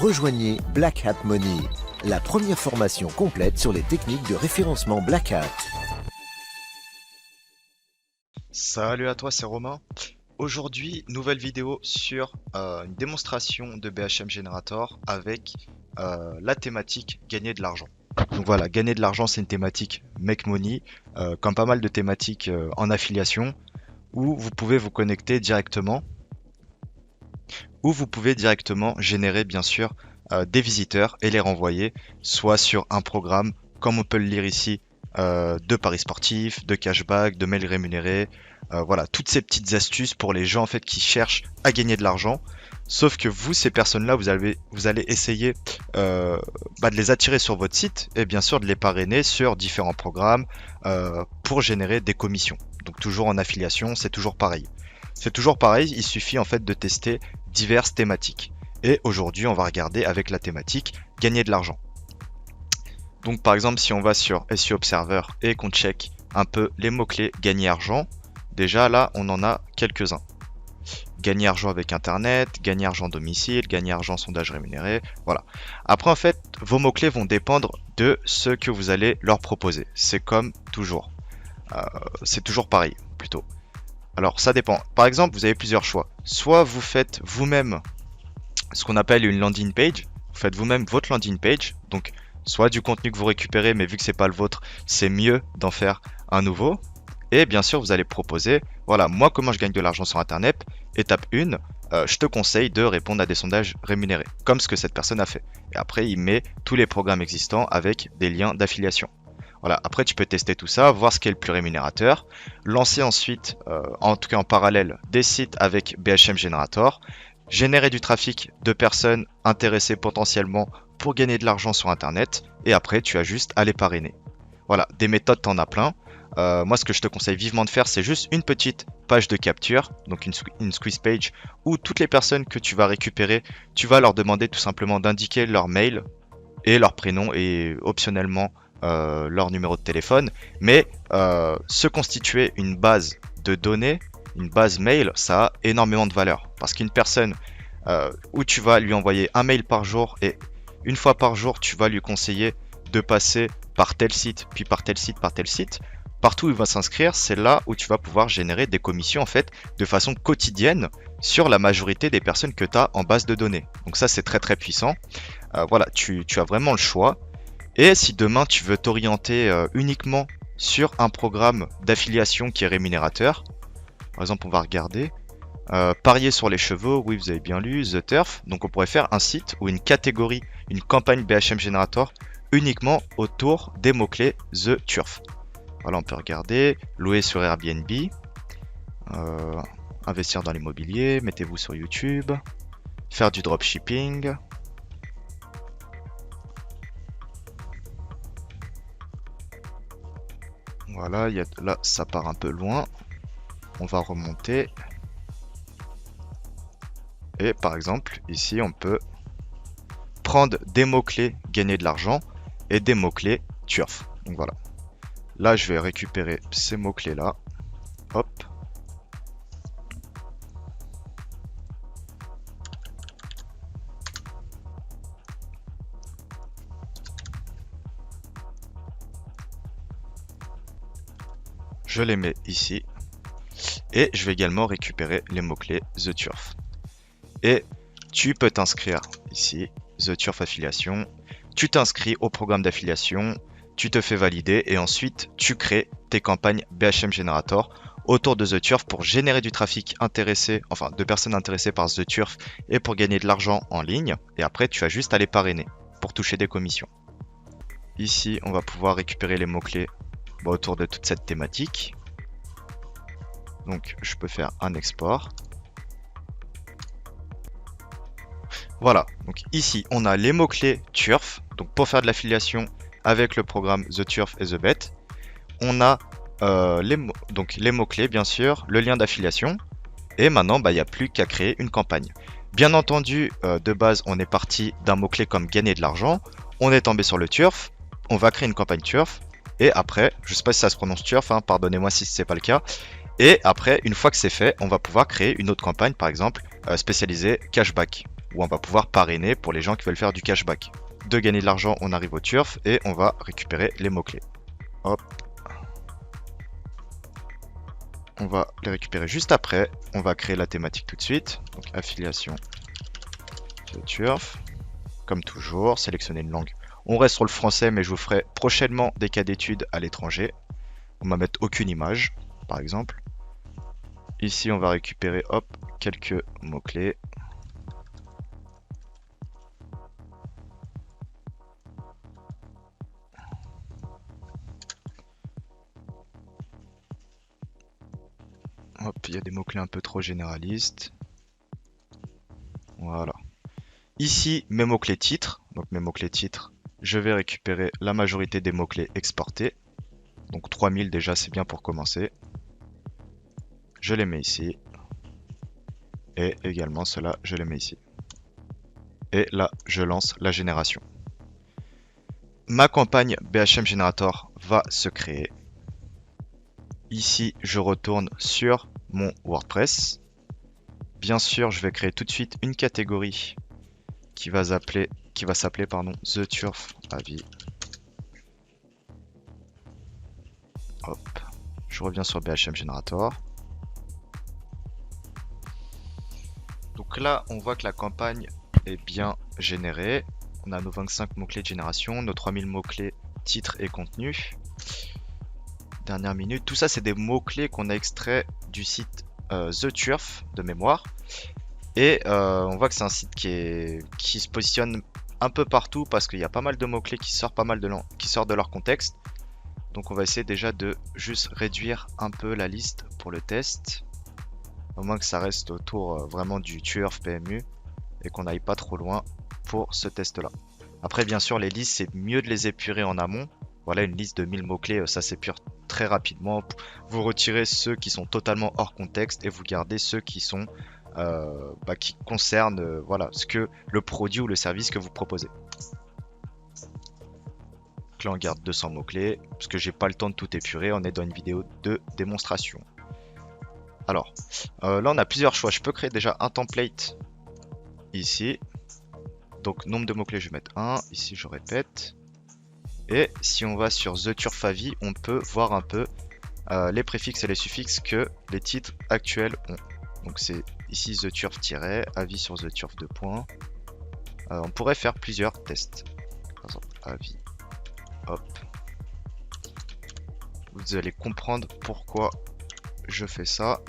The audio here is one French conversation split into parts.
Rejoignez Black Hat Money, la première formation complète sur les techniques de référencement Black Hat. Salut à toi, c'est Romain. Aujourd'hui, nouvelle vidéo sur une démonstration de BHM Generator avec la thématique gagner de l'argent. Donc voilà, gagner de l'argent, c'est une thématique Make Money, comme pas mal de thématiques en affiliation, où vous pouvez vous connecter directement, où vous pouvez directement générer bien sûr des visiteurs et les renvoyer, soit sur un programme, comme on peut le lire ici, de paris sportifs, de cashback, de mails rémunérés, voilà, toutes ces petites astuces pour les gens en fait qui cherchent à gagner de l'argent. Sauf que vous, ces personnes-là, vous allez essayer de les attirer sur votre site et bien sûr de les parrainer sur différents programmes pour générer des commissions. Donc toujours en affiliation, c'est toujours pareil. C'est toujours pareil, il suffit en fait de tester diverses thématiques. Et aujourd'hui, on va regarder avec la thématique gagner de l'argent. Donc par exemple, si on va sur SEO Observer et qu'on check un peu les mots-clés gagner argent, déjà là, on en a quelques-uns. Gagner argent avec Internet, gagner argent domicile, gagner argent sondage rémunéré, voilà. Après, en fait, vos mots-clés vont dépendre de ce que vous allez leur proposer. C'est comme toujours. C'est toujours pareil, plutôt. Alors, ça dépend. Par exemple, vous avez plusieurs choix. Soit vous faites vous-même ce qu'on appelle une landing page. Vous faites vous-même votre landing page. Donc, soit du contenu que vous récupérez, mais vu que c'est pas le vôtre, c'est mieux d'en faire un nouveau. Et bien sûr, vous allez proposer, voilà, moi comment je gagne de l'argent sur Internet. Étape 1, je te conseille de répondre à des sondages rémunérés, comme ce que cette personne a fait. Et après, il met tous les programmes existants avec des liens d'affiliation. Voilà, après tu peux tester tout ça, voir ce qui est le plus rémunérateur, lancer ensuite, en tout cas en parallèle, des sites avec BHM Generator, générer du trafic de personnes intéressées potentiellement pour gagner de l'argent sur Internet, et après tu as juste à les parrainer. Voilà, des méthodes, t'en as plein. Moi, ce que je te conseille vivement de faire, c'est juste une petite page de capture, donc une squeeze page, où toutes les personnes que tu vas récupérer, tu vas leur demander tout simplement d'indiquer leur mail et leur prénom et optionnellement leur numéro de téléphone. Mais se constituer une base de données, une base mail, ça a énormément de valeur. Parce qu'une personne où tu vas lui envoyer un mail par jour et une fois par jour, tu vas lui conseiller de passer par tel site, puis par tel site, par tel site. Partout où il va s'inscrire, c'est là où tu vas pouvoir générer des commissions en fait de façon quotidienne sur la majorité des personnes que tu as en base de données. Donc ça, c'est très très puissant. Voilà, tu as vraiment le choix. Et si demain tu veux t'orienter uniquement sur un programme d'affiliation qui est rémunérateur, par exemple, on va regarder parier sur les chevaux, oui, vous avez bien lu, The Turf. Donc on pourrait faire un site ou une catégorie, une campagne BHM Generator uniquement autour des mots-clés The Turf. Voilà, on peut regarder, louer sur Airbnb, investir dans l'immobilier, mettez-vous sur YouTube, faire du dropshipping. Voilà, là ça part un peu loin. On va remonter. Et par exemple, ici on peut prendre des mots-clés gagner de l'argent et des mots-clés turf. Donc voilà. Là, je vais récupérer ces mots-clés là. Hop. Je les mets ici. Et je vais également récupérer les mots-clés The Turf. Et tu peux t'inscrire ici, The Turf Affiliation. Tu t'inscris au programme d'affiliation. Tu te fais valider et ensuite tu crées tes campagnes BHM Generator autour de The Turf pour générer du trafic intéressé, enfin de personnes intéressées par The Turf et pour gagner de l'argent en ligne. Et après, tu as juste à les parrainer pour toucher des commissions. Ici, on va pouvoir récupérer les mots-clés autour de toute cette thématique. Donc, je peux faire un export. Voilà, donc ici, on a les mots-clés Turf, donc pour faire de l'affiliation avec le programme The Turf et The Bet. On a les mots-clés, bien sûr, le lien d'affiliation. Et maintenant, il n'y a plus qu'à créer une campagne. Bien entendu, de base, on est parti d'un mot-clé comme gagner de l'argent. On est tombé sur le Turf. On va créer une campagne Turf. Et après, je ne sais pas si ça se prononce Turf, hein, pardonnez-moi si ce n'est pas le cas. Et après, une fois que c'est fait, on va pouvoir créer une autre campagne, par exemple, spécialisée cashback. où on va pouvoir parrainer pour les gens qui veulent faire du cashback. De gagner de l'argent, on arrive au turf et on va récupérer les mots-clés. Hop. On va les récupérer juste après. On va créer la thématique tout de suite. Donc affiliation de turf. Comme toujours, sélectionner une langue. On reste sur le français, mais je vous ferai prochainement des cas d'études à l'étranger. On va mettre aucune image, par exemple. Ici, on va récupérer, hop, quelques mots-clés. Hop, il y a des mots-clés un peu trop généralistes. Voilà. Ici, mes mots-clés titres. Donc mes mots-clés titres, je vais récupérer la majorité des mots-clés exportés. Donc 3000 déjà, c'est bien pour commencer. Je les mets ici. Et également cela, je les mets ici. Et là, je lance la génération. Ma campagne BHM Generator va se créer. Ici, je retourne sur mon WordPress. Bien sûr, je vais créer tout de suite une catégorie qui va s'appeler The Turf Avis. Hop, je reviens sur BHM Generator. Donc là, on voit que la campagne est bien générée. On a nos 25 mots-clés de génération, nos 3000 mots-clés titres et contenu. Dernière minute, tout ça c'est des mots-clés qu'on a extraits du site The Turf de mémoire. Et on voit que c'est un site qui se positionne un peu partout parce qu'il y a pas mal de mots-clés qui sortent de leur contexte. Donc on va essayer déjà de juste réduire un peu la liste pour le test. Au moins que ça reste autour vraiment du turf PMU et qu'on n'aille pas trop loin pour ce test là. Après bien sûr les listes c'est mieux de les épurer en amont. Voilà une liste de 1000 mots-clés, ça s'épure très rapidement. Vous retirez ceux qui sont totalement hors contexte et vous gardez ceux qui sont qui concernent voilà, le produit ou le service que vous proposez. Donc là on garde 200 mots-clés parce que j'ai pas le temps de tout épurer, on est dans une vidéo de démonstration. Alors là on a plusieurs choix, je peux créer déjà un template ici. Donc nombre de mots-clés je vais mettre 1, ici je répète. Et si on va sur The Turf Avis, on peut voir un peu les préfixes et les suffixes que les titres actuels ont. Donc c'est ici The Turf-avis sur The Turf 2 points. On pourrait faire plusieurs tests. Par exemple, avis. Hop. Vous allez comprendre pourquoi je fais ça.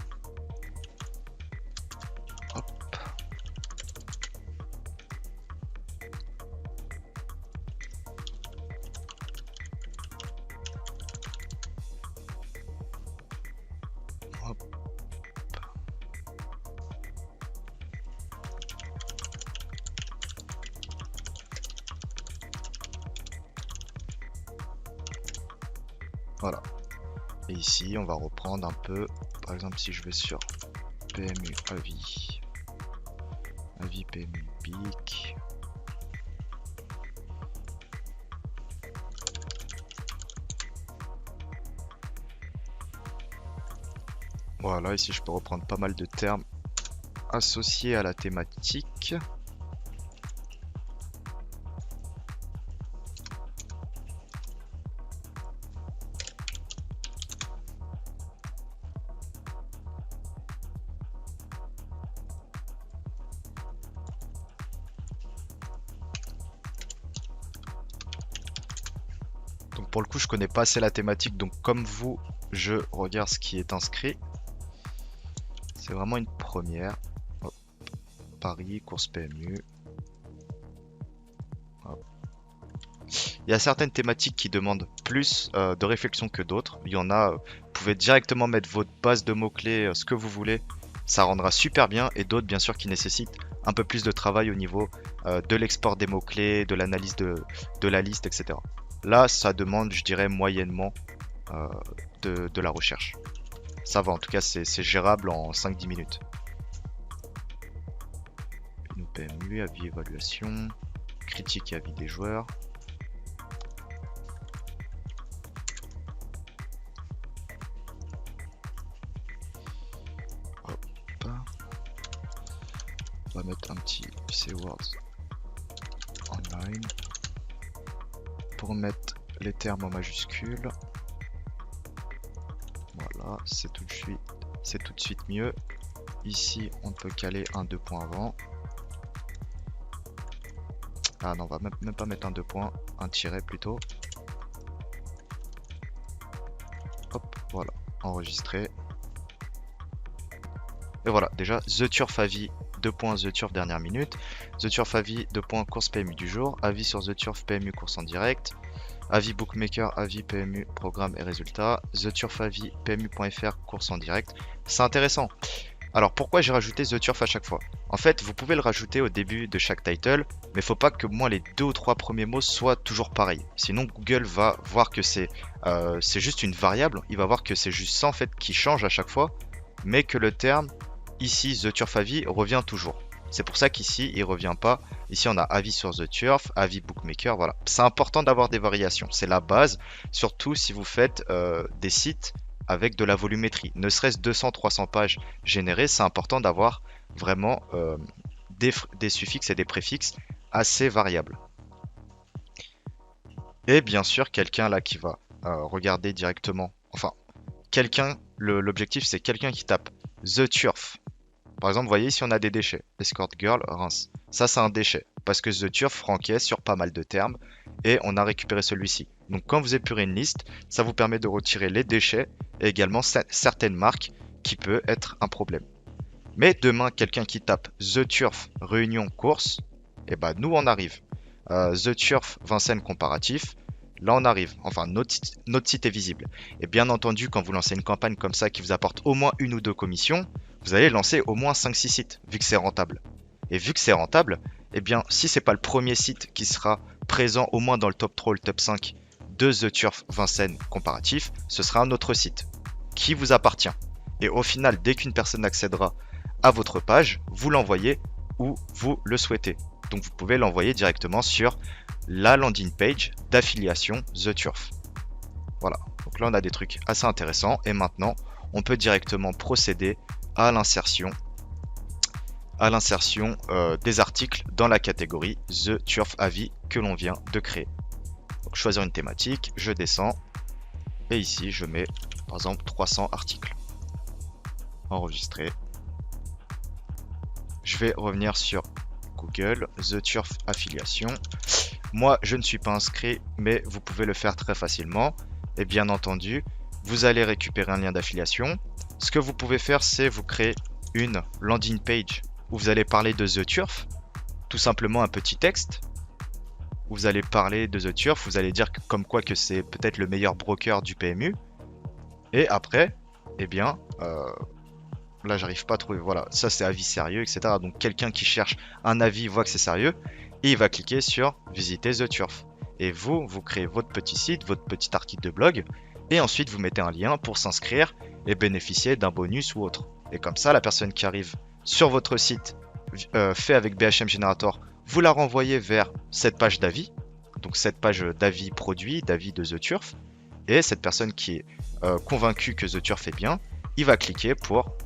Hop. Hop. Voilà. Et ici, on va reprendre un peu. Par exemple, si je vais sur PMU avis, avis PMU BIC. Voilà, ici je peux reprendre pas mal de termes associés à la thématique. Donc pour le coup, je connais pas assez la thématique, donc comme vous, je regarde ce qui est inscrit. C'est vraiment une première. Hop. Paris, course PMU. Hop. Il y a certaines thématiques qui demandent plus de réflexion que d'autres. Il y en a, vous pouvez directement mettre votre base de mots-clés, ce que vous voulez. Ça rendra super bien. Et d'autres, bien sûr, qui nécessitent un peu plus de travail au niveau de l'export des mots-clés, de l'analyse de la liste, etc. Là, ça demande, je dirais, moyennement de la recherche. Ça va, en tout cas, c'est gérable en 5-10 minutes. Nous PMU, avis évaluation, critique et avis des joueurs. Hop. On va va mettre un petit C-Words online pour mettre les termes en majuscules. Voilà, c'est tout de suite mieux. Ici, on peut caler un 2 points avant. Ah non, on va même pas mettre un 2 points, un tiret plutôt. Hop, voilà, enregistré. Et voilà, déjà, The Turf avis, 2 points The Turf dernière minute. The Turf avis, 2 points course PMU du jour. Avis sur The Turf PMU course en direct. Avis Bookmaker, avis PMU, programme et résultats. The Turf avis, PMU.fr, course en direct. C'est intéressant. Alors pourquoi j'ai rajouté The Turf à chaque fois? En fait, vous pouvez le rajouter au début de chaque title, mais il faut pas que moi les 2 ou 3 premiers mots soient toujours pareils. Sinon Google va voir que c'est juste une variable, il va voir que c'est juste ça en fait qui change à chaque fois, mais que le terme ici The Turf avis revient toujours. C'est pour ça qu'ici il revient pas. Ici on a avis sur The Turf, avis Bookmaker, voilà. C'est important d'avoir des variations, c'est la base, surtout si vous faites des sites avec de la volumétrie. Ne serait-ce 200-300 pages générées, c'est important d'avoir vraiment des suffixes et des préfixes assez variables. Et bien sûr, quelqu'un là qui va regarder directement, enfin, quelqu'un, l'objectif c'est quelqu'un qui tape The Turf. Par exemple, vous voyez ici on a des déchets. Escort Girl, Reims. Ça c'est un déchet, parce que The Turf franquait sur pas mal de termes, et on a récupéré celui-ci. Donc quand vous épurez une liste, ça vous permet de retirer les déchets et également certaines marques qui peut être un problème. Mais demain, quelqu'un qui tape The Turf Réunion Course, et ben nous on arrive. The Turf Vincennes comparatif, là on arrive. Enfin notre site est visible. Et bien entendu, quand vous lancez une campagne comme ça qui vous apporte au moins une ou deux commissions, vous allez lancer au moins 5-6 sites, vu que c'est rentable. Et vu que c'est rentable, eh bien si c'est pas le premier site qui sera présent au moins dans le top 3 ou le top 5 de The Turf Vincennes comparatif, ce sera un autre site qui vous appartient. Et au final, dès qu'une personne accédera à votre page, vous l'envoyez où vous le souhaitez. Donc vous pouvez l'envoyer directement sur la landing page d'affiliation The Turf. Voilà, donc là on a des trucs assez intéressants et maintenant on peut directement procéder à l'insertion des articles dans la catégorie The Turf avis que l'on vient de créer. Donc choisir une thématique, je descends et ici je mets par exemple 300 articles. Enregistrer. Je vais revenir sur Google, The Turf affiliation. Moi je ne suis pas inscrit, mais vous pouvez le faire très facilement. Et bien entendu, vous allez récupérer un lien d'affiliation. Ce que vous pouvez faire, c'est vous créer une landing page où vous allez parler de The Turf, tout simplement un petit texte. Vous allez parler de The Turf, vous allez dire comme quoi que c'est peut-être le meilleur broker du PMU. Et après, eh bien, là j'arrive pas à trouver, voilà, ça c'est avis sérieux, etc. Donc quelqu'un qui cherche un avis voit que c'est sérieux et il va cliquer sur visiter The Turf. Et vous créez votre petit site, votre petit article de blog et ensuite vous mettez un lien pour s'inscrire et bénéficier d'un bonus ou autre. Et comme ça, la personne qui arrive sur votre site fait avec BHM Generator, vous la renvoyez vers cette page d'avis, donc cette page d'avis produit, d'avis de The Turf, et cette personne qui est convaincue que The Turf est bien, il va cliquer pour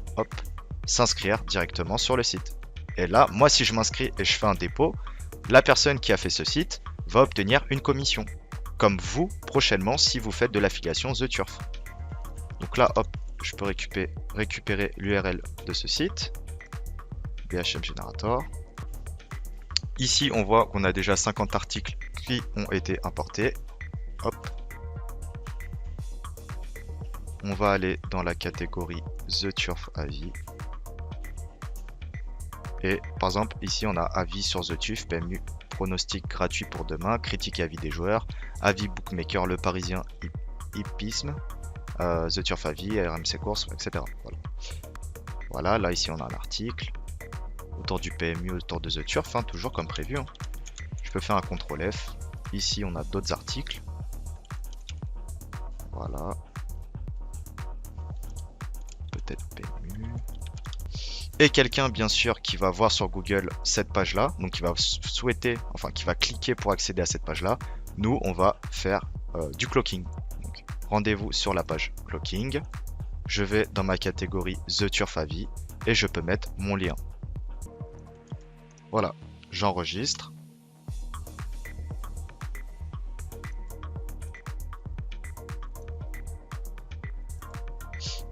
s'inscrire directement sur le site. Et là, moi si je m'inscris et je fais un dépôt, la personne qui a fait ce site va obtenir une commission, comme vous prochainement si vous faites de l'affiliation The Turf. Donc là, hop, je peux récupérer l'URL de ce site, BHM Generator. Ici, on voit qu'on a déjà 50 articles qui ont été importés. Hop. On va aller dans la catégorie The Turf avis. Et par exemple, ici, on a avis sur The Turf, PMU, pronostic gratuit pour demain, critique et avis des joueurs, avis Bookmaker, Le Parisien, hippisme, The Turf avis, RMC course, etc. Voilà, là ici on a un article autour du PMU, autour de The Turf, toujours comme prévu. Je peux faire un CTRL F. Ici on a d'autres articles. Voilà. Peut-être PMU. Et quelqu'un bien sûr qui va voir sur Google cette page là, donc qui va souhaiter, enfin qui va cliquer pour accéder à cette page là, nous on va faire du clocking. Donc rendez-vous sur la page clocking, je vais dans ma catégorie The Turf avis et je peux mettre mon lien. Voilà, j'enregistre.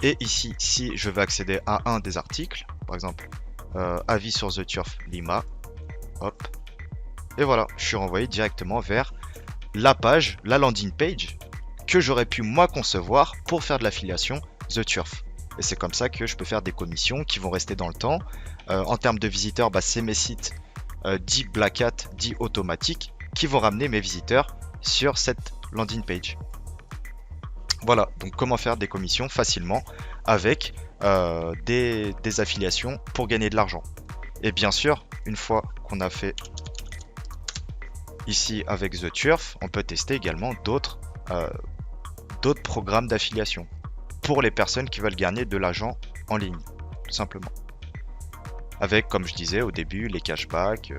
Et ici, si je veux accéder à un des articles, par exemple, avis sur The Turf Lima, hop, et voilà, je suis renvoyé directement vers la page, la landing page, que j'aurais pu moi concevoir pour faire de l'affiliation The Turf. Et c'est comme ça que je peux faire des commissions qui vont rester dans le temps. En termes de visiteurs, bah, c'est mes sites dits Black Hat, dits automatiques, qui vont ramener mes visiteurs sur cette landing page. Voilà, donc comment faire des commissions facilement avec des affiliations pour gagner de l'argent. Et bien sûr, une fois qu'on a fait ici avec The Turf, on peut tester également d'autres programmes d'affiliation pour les personnes qui veulent gagner de l'argent en ligne, tout simplement. Avec, comme je disais au début, les cashbacks,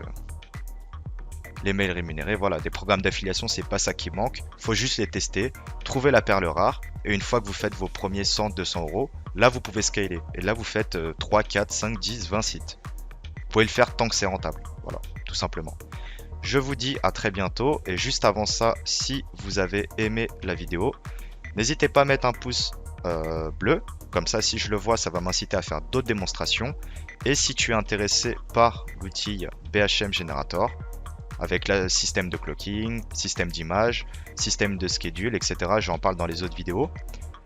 les mails rémunérés, voilà, des programmes d'affiliation, c'est pas ça qui manque, faut juste les tester, trouver la perle rare, et une fois que vous faites vos premiers 100, 200 euros, là vous pouvez scaler, et là vous faites 3, 4, 5, 10, 20 sites. Vous pouvez le faire tant que c'est rentable, voilà, tout simplement. Je vous dis à très bientôt, et juste avant ça, si vous avez aimé la vidéo, n'hésitez pas à mettre un pouce bleu, comme ça si je le vois ça va m'inciter à faire d'autres démonstrations, et si tu es intéressé par l'outil BHM Generator, avec le système de clocking, système d'image, système de schedule, etc. J'en parle dans les autres vidéos.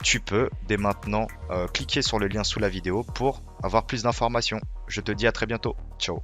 Tu peux dès maintenant cliquer sur le lien sous la vidéo pour avoir plus d'informations. Je te dis à très bientôt. Ciao.